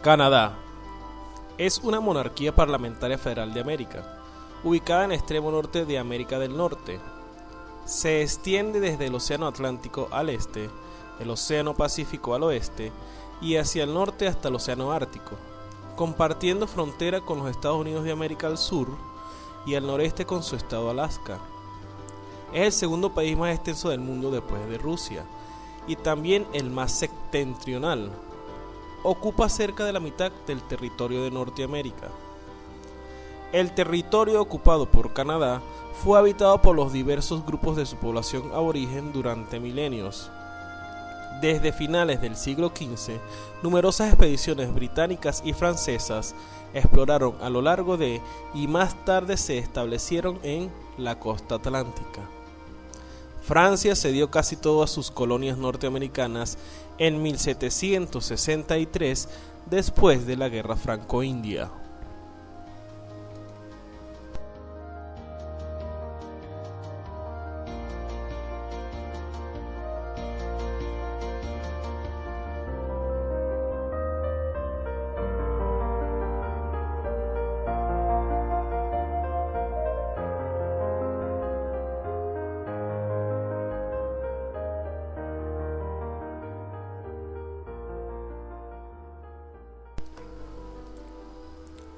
Canadá es una monarquía parlamentaria federal de América, ubicada en el extremo norte de América del Norte. Se extiende desde el Océano Atlántico al este, el Océano Pacífico al oeste y hacia el norte hasta el Océano Ártico, compartiendo frontera con los Estados Unidos de América al sur y al noreste con su estado Alaska. Es el segundo país más extenso del mundo después de Rusia y también el más septentrional. Ocupa cerca de la mitad del territorio de Norteamérica. El territorio ocupado por Canadá fue habitado por los diversos grupos de su población aborigen durante milenios. Desde finales del siglo XV, numerosas expediciones británicas y francesas exploraron a lo largo de y más tarde se establecieron en la costa atlántica. Francia cedió casi todas sus colonias norteamericanas en 1763 después de la Guerra Franco-India.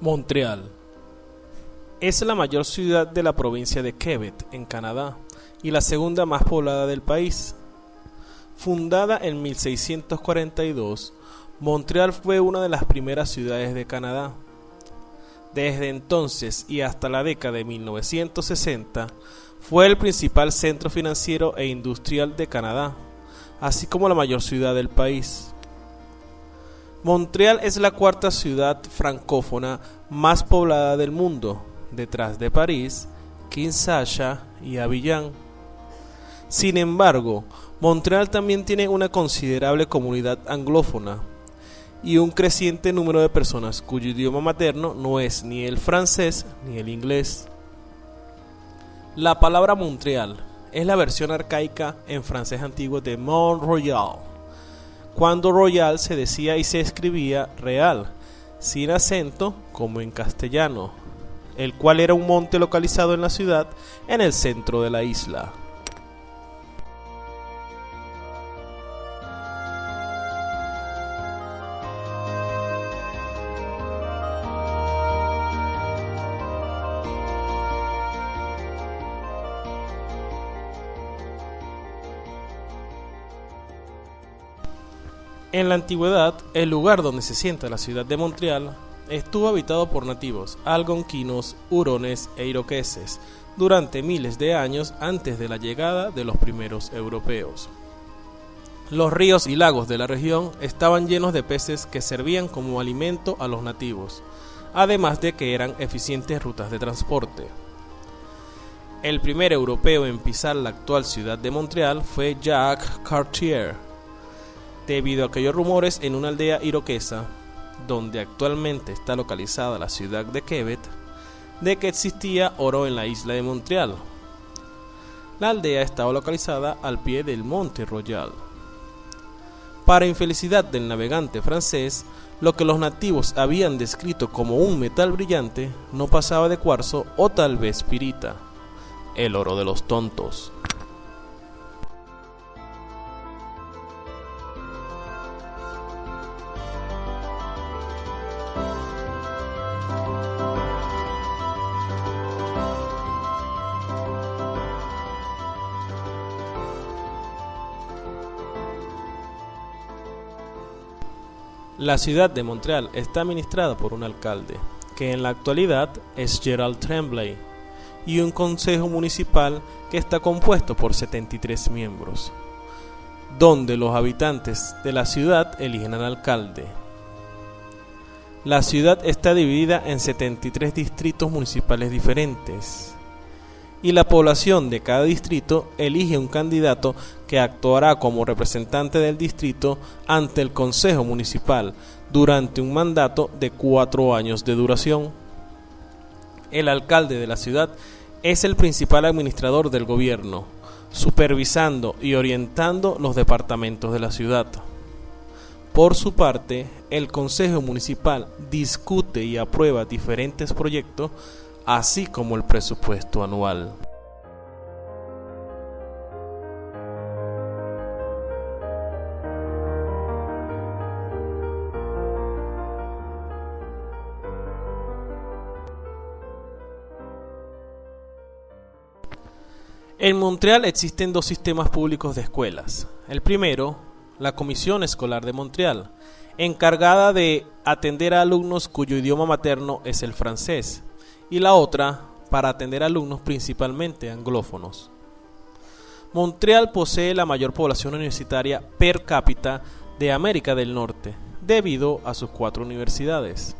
Montreal es la mayor ciudad de la provincia de Quebec, en Canadá, y la segunda más poblada del país. Fundada en 1642, Montreal fue una de las primeras ciudades de Canadá. Desde entonces y hasta la década de 1960, fue el principal centro financiero e industrial de Canadá, así como la mayor ciudad del país. Montreal es la cuarta ciudad francófona más poblada del mundo, detrás de París, Kinshasa y Abiyán. Sin embargo, Montreal también tiene una considerable comunidad anglófona y un creciente número de personas cuyo idioma materno no es ni el francés ni el inglés. La palabra Montreal es la versión arcaica en francés antiguo de Mont-Royal, cuando Royal se decía y se escribía real, sin acento como en castellano, el cual era un monte localizado en la ciudad en el centro de la isla. En la antigüedad, el lugar donde se sienta la ciudad de Montreal estuvo habitado por nativos algonquinos, hurones e iroqueses durante miles de años antes de la llegada de los primeros europeos. Los ríos y lagos de la región estaban llenos de peces que servían como alimento a los nativos, además de que eran eficientes rutas de transporte. El primer europeo en pisar la actual ciudad de Montreal fue Jacques Cartier, debido a aquellos rumores en una aldea iroquesa, donde actualmente está localizada la ciudad de Quebec, de que existía oro en la isla de Montreal. La aldea estaba localizada al pie del Monte Royal. Para infelicidad del navegante francés, lo que los nativos habían descrito como un metal brillante no pasaba de cuarzo o tal vez pirita, el oro de los tontos. La ciudad de Montreal está administrada por un alcalde, que en la actualidad es Gerald Tremblay, y un consejo municipal que está compuesto por 73 miembros, donde los habitantes de la ciudad eligen al alcalde. La ciudad está dividida en 73 distritos municipales diferentes, y la población de cada distrito elige un candidato que actuará como representante del distrito ante el Consejo Municipal durante un mandato de 4 años de duración. El alcalde de la ciudad es el principal administrador del gobierno, supervisando y orientando los departamentos de la ciudad. Por su parte, el Consejo Municipal discute y aprueba diferentes proyectos, así como el presupuesto anual. En Montreal existen dos sistemas públicos de escuelas. El primero, la Comisión Escolar de Montreal, encargada de atender a alumnos cuyo idioma materno es el francés, y la otra, para atender a alumnos principalmente anglófonos. Montreal posee la mayor población universitaria per cápita de América del Norte, debido a sus 4 universidades.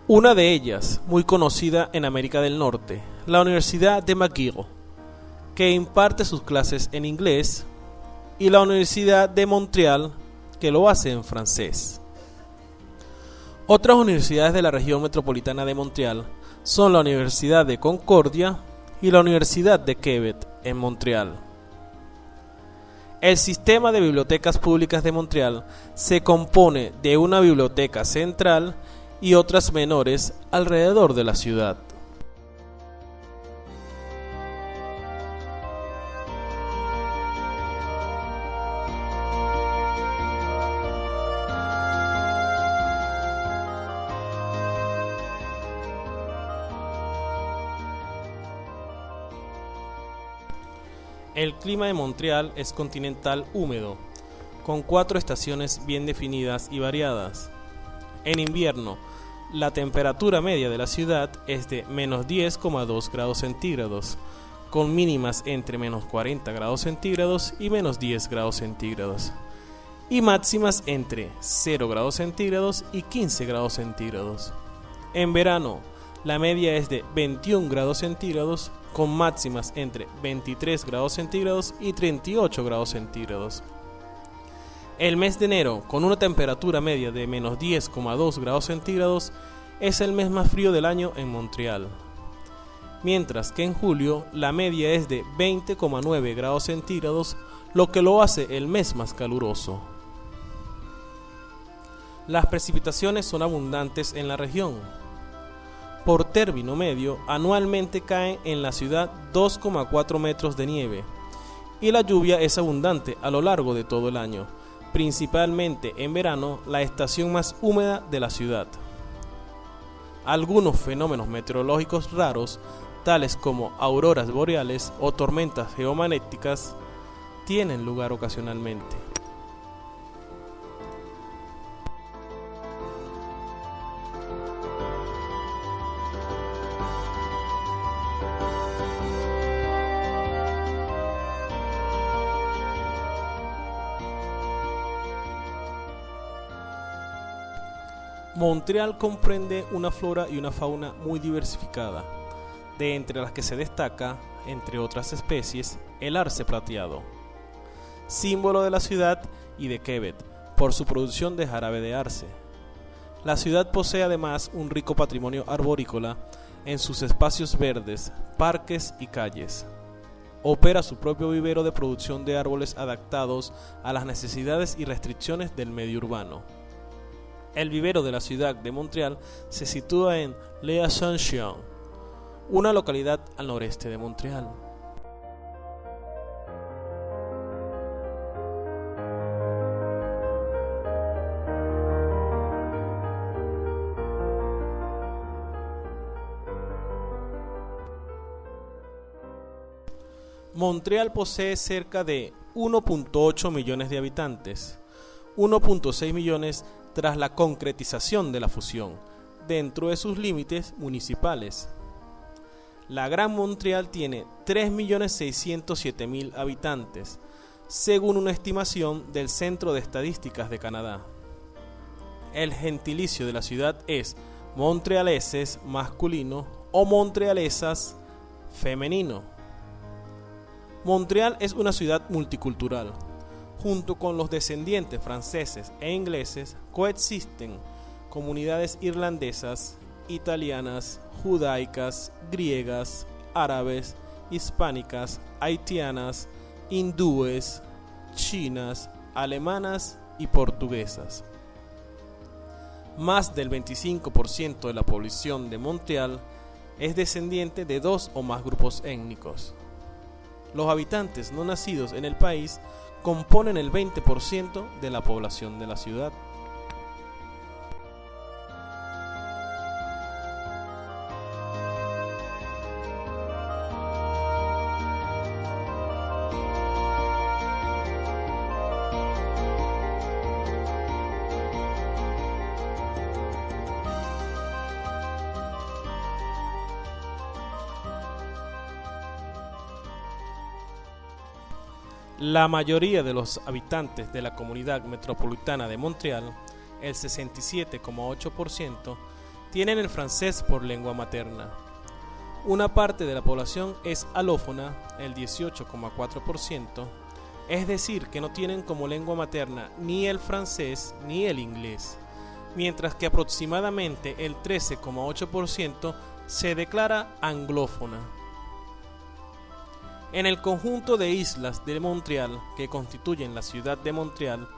Una de ellas, muy conocida en América del Norte, la Universidad de McGill, que imparte sus clases en inglés, y la Universidad de Montreal, que lo hace en francés. Otras universidades de la región metropolitana de Montreal son la Universidad de Concordia y la Universidad de Quebec en Montreal. El sistema de bibliotecas públicas de Montreal se compone de una biblioteca central y otras menores alrededor de la ciudad. El clima de Montreal es continental húmedo, con 4 estaciones bien definidas y variadas. En invierno, la temperatura media de la ciudad es de menos 10,2 grados centígrados, con mínimas entre menos 40 grados centígrados y menos 10 grados centígrados, y máximas entre 0 grados centígrados y 15 grados centígrados. En verano, la media es de 21 grados centígrados, con máximas entre 23 grados centígrados y 38 grados centígrados. El mes de enero, con una temperatura media de menos 10,2 grados centígrados, es el mes más frío del año en Montreal, mientras que en julio la media es de 20,9 grados centígrados, lo que lo hace el mes más caluroso. Las precipitaciones son abundantes en la región. Por término medio, anualmente caen en la ciudad 2,4 metros de nieve, y la lluvia es abundante a lo largo de todo el año, principalmente en verano, la estación más húmeda de la ciudad. Algunos fenómenos meteorológicos raros, tales como auroras boreales o tormentas geomagnéticas, tienen lugar ocasionalmente. Montreal comprende una flora y una fauna muy diversificada, de entre las que se destaca, entre otras especies, el arce plateado, símbolo de la ciudad y de Quebec por su producción de jarabe de arce. La ciudad posee además un rico patrimonio arborícola en sus espacios verdes, parques y calles. Opera su propio vivero de producción de árboles adaptados a las necesidades y restricciones del medio urbano. El vivero de la ciudad de Montreal se sitúa en Les Ascensions, una localidad al noreste de Montreal. Montreal posee cerca de 1.8 millones de habitantes, 1.6 millones tras la concretización de la fusión, dentro de sus límites municipales. La Gran Montreal tiene 3.607.000 habitantes, según una estimación del Centro de Estadísticas de Canadá. El gentilicio de la ciudad es montrealeses masculino o montrealesas femenino. Montreal es una ciudad multicultural. Junto con los descendientes franceses e ingleses coexisten comunidades irlandesas, italianas, judaicas, griegas, árabes, hispánicas, haitianas, hindúes, chinas, alemanas y portuguesas. Más del 25% de la población de Montreal es descendiente de 2 o más grupos étnicos. Los habitantes no nacidos en el país componen el 20% de la población de la ciudad. La mayoría de los habitantes de la comunidad metropolitana de Montreal, el 67,8%, tienen el francés por lengua materna. Una parte de la población es alófona, el 18,4%, es decir, que no tienen como lengua materna ni el francés ni el inglés, mientras que aproximadamente el 13,8% se declara anglófona. En el conjunto de islas de Montreal que constituyen la ciudad de Montreal,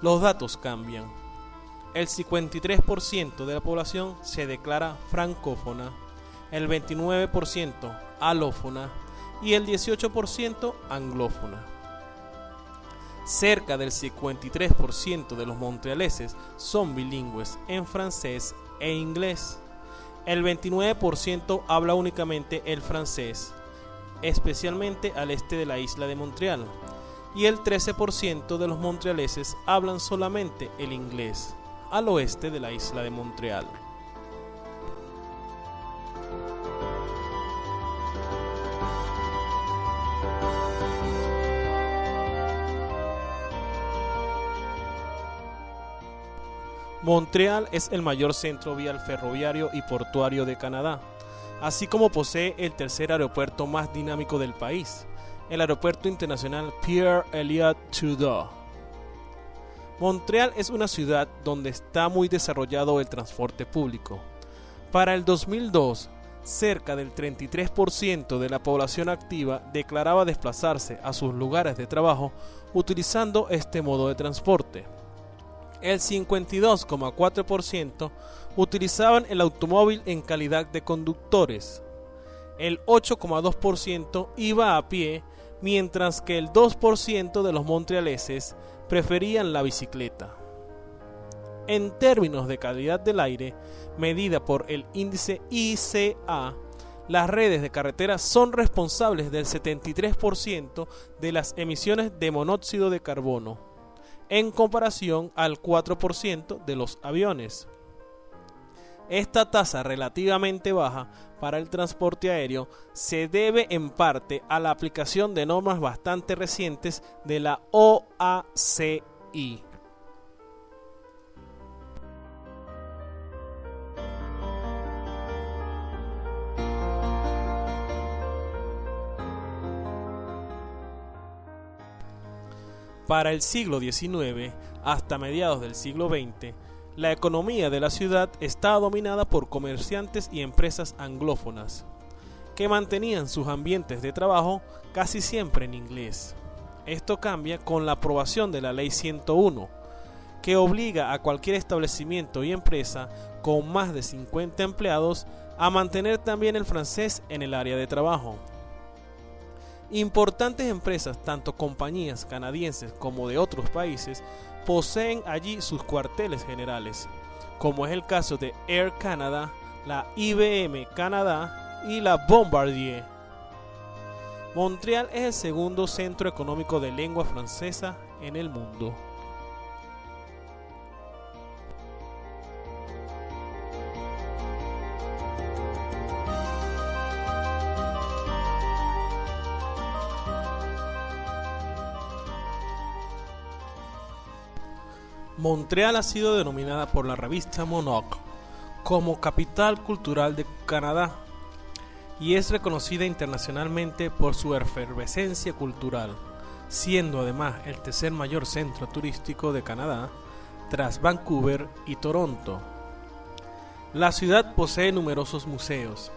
los datos cambian. El 53% de la población se declara francófona, el 29% alófona y el 18% anglófona. Cerca del 53% de los montrealeses son bilingües en francés e inglés. El 29% habla únicamente el francés, especialmente al este de la isla de Montreal, y el 13% de los montrealeses hablan solamente el inglés, al oeste de la isla de Montreal. Montreal es el mayor centro vial ferroviario y portuario de Canadá, así como posee el tercer aeropuerto más dinámico del país, el Aeropuerto Internacional Pierre Elliott Trudeau. Montreal es una ciudad donde está muy desarrollado el transporte público. Para el 2002, cerca del 33% de la población activa declaraba desplazarse a sus lugares de trabajo utilizando este modo de transporte. El 52,4% utilizaban el automóvil en calidad de conductores. El 8,2% iba a pie, mientras que el 2% de los montrealeses preferían la bicicleta. En términos de calidad del aire, medida por el índice ICA, las redes de carreteras son responsables del 73% de las emisiones de monóxido de carbono, en comparación al 4% de los aviones. Esta tasa relativamente baja para el transporte aéreo se debe en parte a la aplicación de normas bastante recientes de la OACI. Para el siglo XIX hasta mediados del siglo XX, la economía de la ciudad estaba dominada por comerciantes y empresas anglófonas, que mantenían sus ambientes de trabajo casi siempre en inglés. Esto cambia con la aprobación de la Ley 101, que obliga a cualquier establecimiento y empresa con más de 50 empleados a mantener también el francés en el área de trabajo. Importantes empresas, tanto compañías canadienses como de otros países, poseen allí sus cuarteles generales, como es el caso de Air Canada, la IBM Canadá y la Bombardier. Montreal es el segundo centro económico de lengua francesa en el mundo. Montreal ha sido denominada por la revista Monocle como capital cultural de Canadá y es reconocida internacionalmente por su efervescencia cultural, siendo además el tercer mayor centro turístico de Canadá tras Vancouver y Toronto. La ciudad posee numerosos museos,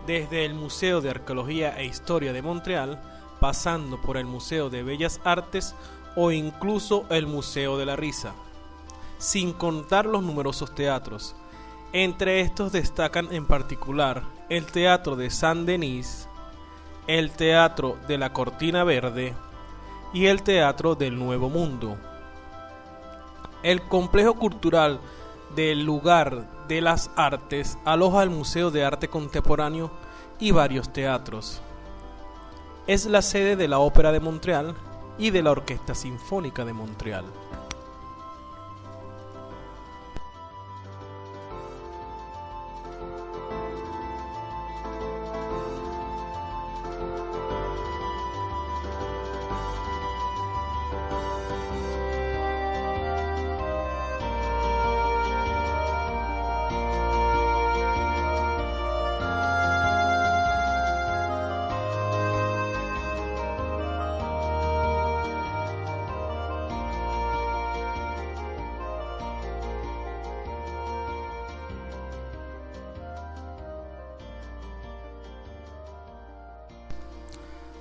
desde el Museo de Arqueología e Historia de Montreal, pasando por el Museo de Bellas Artes o incluso el Museo de la Risa, sin contar los numerosos teatros. Entre estos destacan en particular el Teatro de Saint-Denis, el Teatro de la Cortina Verde y el Teatro del Nuevo Mundo. El complejo cultural del Lugar de las Artes aloja el Museo de Arte Contemporáneo y varios teatros. Es la sede de la Ópera de Montreal y de la Orquesta Sinfónica de Montreal.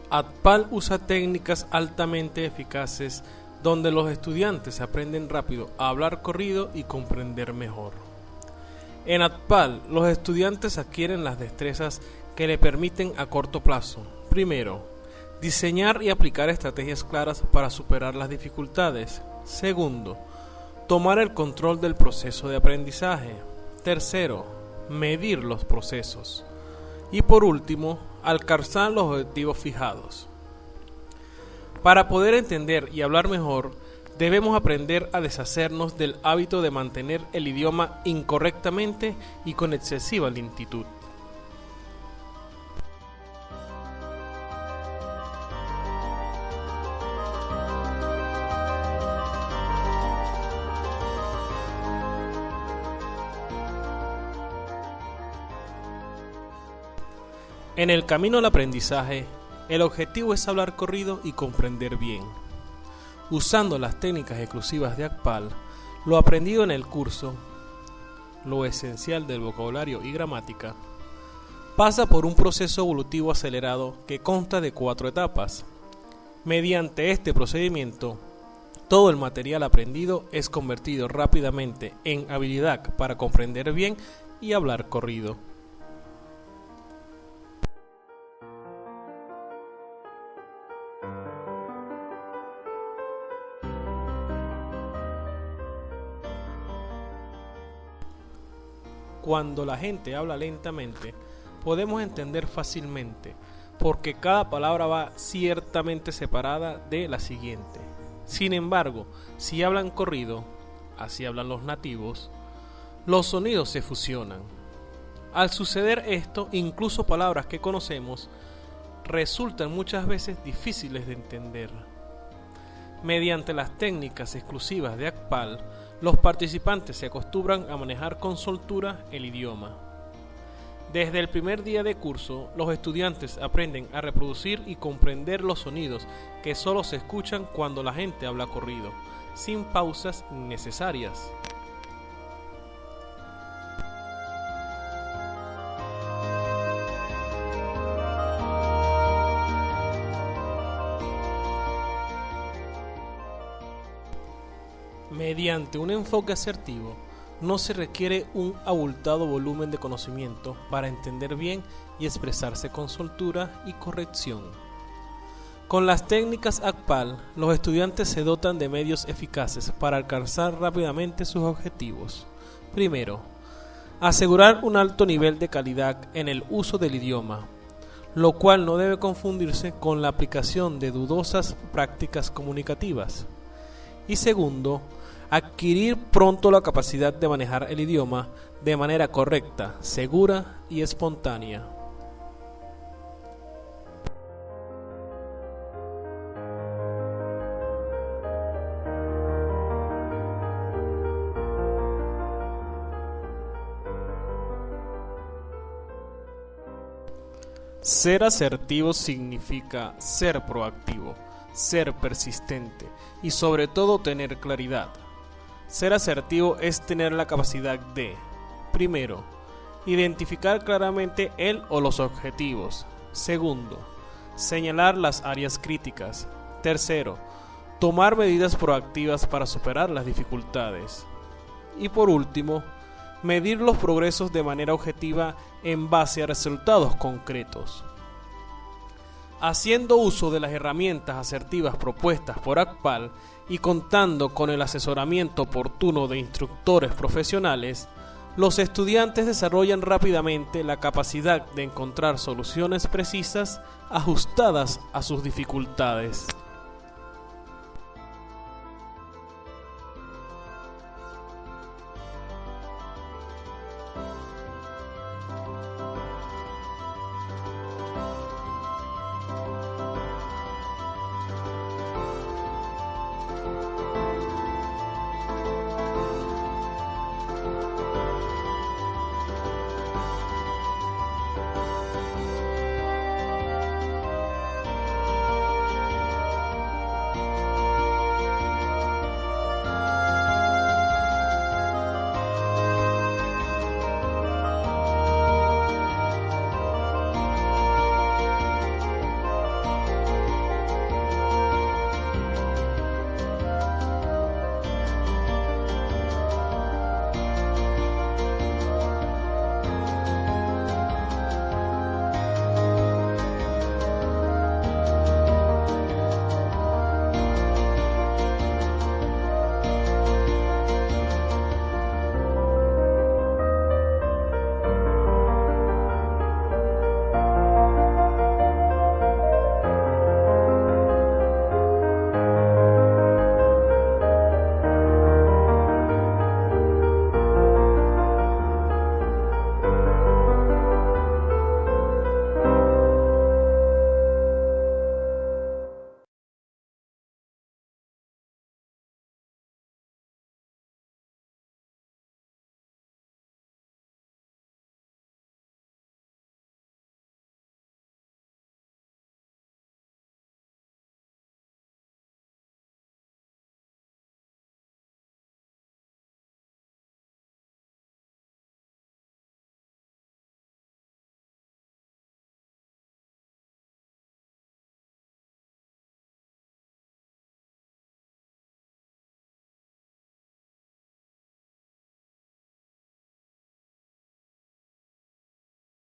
ACPAL usa técnicas altamente eficaces donde los estudiantes aprenden rápido a hablar corrido y comprender mejor. En ACPAL, los estudiantes adquieren las destrezas que le permiten a corto plazo, primero, diseñar y aplicar estrategias claras para superar las dificultades. Segundo, tomar el control del proceso de aprendizaje. Tercero, medir los procesos. Y por último, alcanzar los objetivos fijados. Para poder entender y hablar mejor, debemos aprender a deshacernos del hábito de mantener el idioma incorrectamente y con excesiva lentitud. En el camino al aprendizaje, el objetivo es hablar corrido y comprender bien. Usando las técnicas exclusivas de ACPAL, lo aprendido en el curso, lo esencial del vocabulario y gramática, pasa por un proceso evolutivo acelerado que consta de 4 etapas. Mediante este procedimiento, todo el material aprendido es convertido rápidamente en habilidad para comprender bien y hablar corrido. Cuando la gente habla lentamente, podemos entender fácilmente, porque cada palabra va ciertamente separada de la siguiente. Sin embargo, si hablan corrido, así hablan los nativos, los sonidos se fusionan. Al suceder esto, incluso palabras que conocemos resultan muchas veces difíciles de entender. Mediante las técnicas exclusivas de ACPAL, los participantes se acostumbran a manejar con soltura el idioma. Desde el primer día de curso, los estudiantes aprenden a reproducir y comprender los sonidos que solo se escuchan cuando la gente habla corrido, sin pausas innecesarias. Mediante un enfoque asertivo, no se requiere un abultado volumen de conocimiento para entender bien y expresarse con soltura y corrección. Con las técnicas ACPAL, los estudiantes se dotan de medios eficaces para alcanzar rápidamente sus objetivos. Primero, asegurar un alto nivel de calidad en el uso del idioma, lo cual no debe confundirse con la aplicación de dudosas prácticas comunicativas. Y segundo, adquirir pronto la capacidad de manejar el idioma de manera correcta, segura y espontánea. Ser asertivo significa ser proactivo, ser persistente y sobre todo tener claridad. Ser asertivo es tener la capacidad de, primero, identificar claramente el o los objetivos. Segundo, señalar las áreas críticas. Tercero, tomar medidas proactivas para superar las dificultades. Y por último, medir los progresos de manera objetiva en base a resultados concretos. Haciendo uso de las herramientas asertivas propuestas por ACPAL y contando con el asesoramiento oportuno de instructores profesionales, los estudiantes desarrollan rápidamente la capacidad de encontrar soluciones precisas ajustadas a sus dificultades.